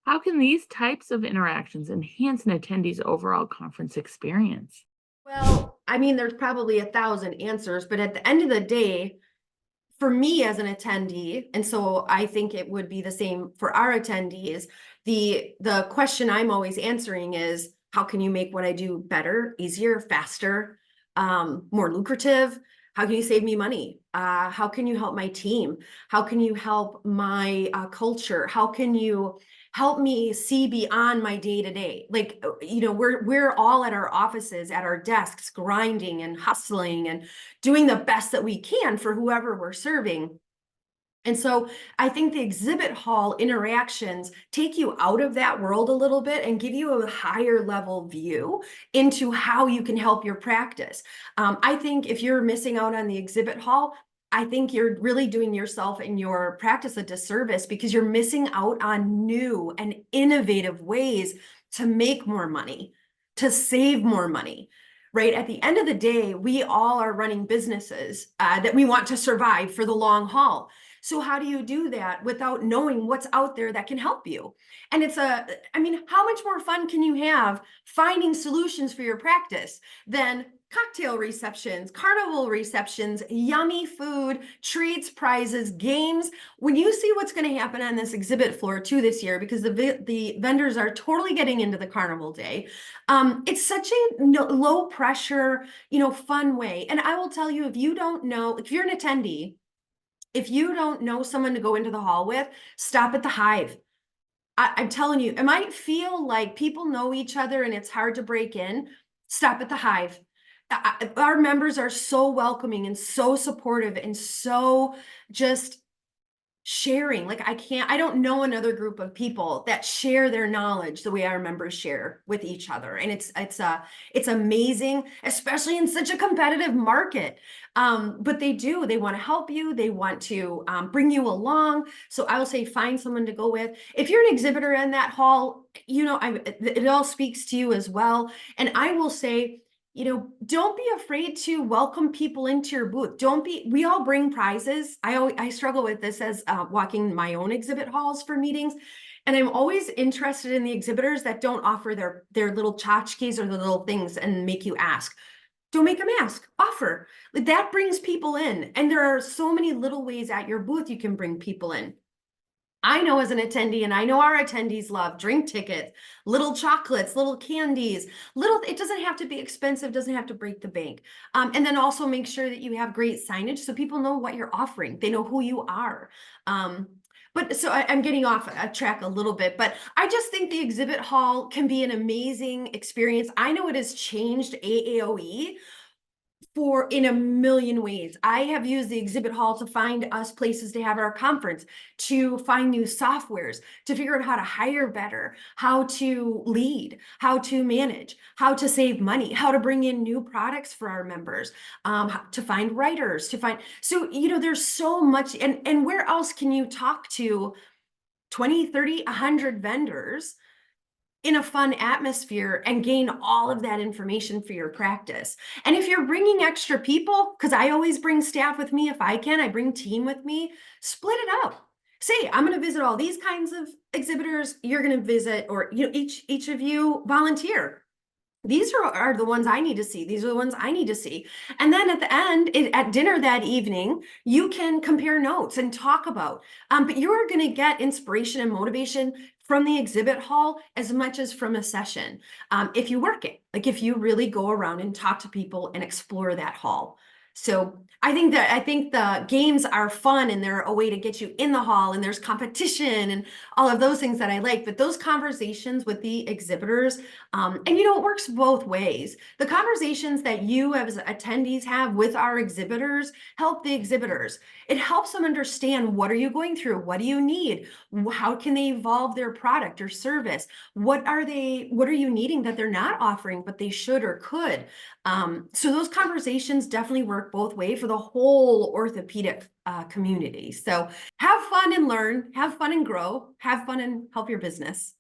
How can these types of interactions enhance an attendee's overall conference experience? Well, I mean, there's probably a thousand answers, but at the end of the day, for me as an attendee, and so I think it would be the same for our attendees, the question I'm always answering is, how can you make what I do better, easier, faster, more lucrative? How can you save me money? How can you help my team? How can you help my culture? How can you help me see beyond my day to day? Like, we're all at our offices, at our desks, grinding and hustling and doing the best that we can for whoever we're serving. And so I think the exhibit hall interactions take you out of that world a little bit and give you a higher level view into how you can help your practice. I think if you're missing out on the exhibit hall, I think you're really doing yourself and your practice a disservice because you're missing out on new and innovative ways to make more money, to save more money. Right. At the end of the day, we all are running businesses that we want to survive for the long haul. So how do you do that without knowing what's out there that can help you? And I mean, how much more fun can you have finding solutions for your practice than cocktail receptions, carnival receptions, yummy food, treats, prizes, games? When you see what's going to happen on this exhibit floor too this year, because the vendors are totally getting into the carnival day, it's such a low pressure, fun way. And I will tell you, if you don't know, if you're an attendee, if you don't know someone to go into the hall with, stop at the Hive. I'm telling you, it might feel like people know each other and it's hard to break in. Stop at the Hive. Our members are so welcoming and so supportive and so just sharing. Like, I don't know another group of people that share their knowledge the way our members share with each other. And it's amazing, especially in such a competitive market. But they want to help you. They want to bring you along. So I will say, find someone to go with. If you're an exhibitor in that hall, it all speaks to you as well. And I will say, don't be afraid to welcome people into your booth. We all bring prizes. I struggle with this as walking my own exhibit halls for meetings. And I'm always interested in the exhibitors that don't offer their little tchotchkes or the little things and make you ask. Don't make them ask, offer. That brings people in. And there are so many little ways at your booth you can bring people in. I know as an attendee, and I know our attendees love drink tickets, little chocolates, little candies, it doesn't have to be expensive, doesn't have to break the bank. And then also make sure that you have great signage so people know what you're offering. They know who you are. But so I'm getting off a track a little bit, but I just think the exhibit hall can be an amazing experience. I know it has changed AAOE in a million ways. I have used the exhibit hall to find us places to have our conference, to find new softwares, to figure out how to hire better, how to lead, how to manage, how to save money, how to bring in new products for our members, to find writers, so, there's so much. And where else can you talk to 20, 30, 100 vendors in a fun atmosphere and gain all of that information for your practice? And if you're bringing extra people, because I always bring staff with me if I can, I bring team with me, split it up. Say, I'm going to visit all these kinds of exhibitors. You're going to visit, or each of you volunteer. These are the ones I need to see. These are the ones I need to see. And then at the end, at dinner that evening, you can compare notes and talk about. But you're going to get inspiration and motivation from the exhibit hall as much as from a session. If you work it, like if you really go around and talk to people and explore that hall. So I think the games are fun and they're a way to get you in the hall, and there's competition and all of those things that I like. But those conversations with the exhibitors, and it works both ways. The conversations that you as attendees have with our exhibitors help the exhibitors. It helps them understand, what are you going through? What do you need? How can they evolve their product or service? What are you needing that they're not offering, but they should or could? So those conversations definitely work both ways for the whole orthopedic community. So have fun and learn, have fun and grow, have fun and help your business.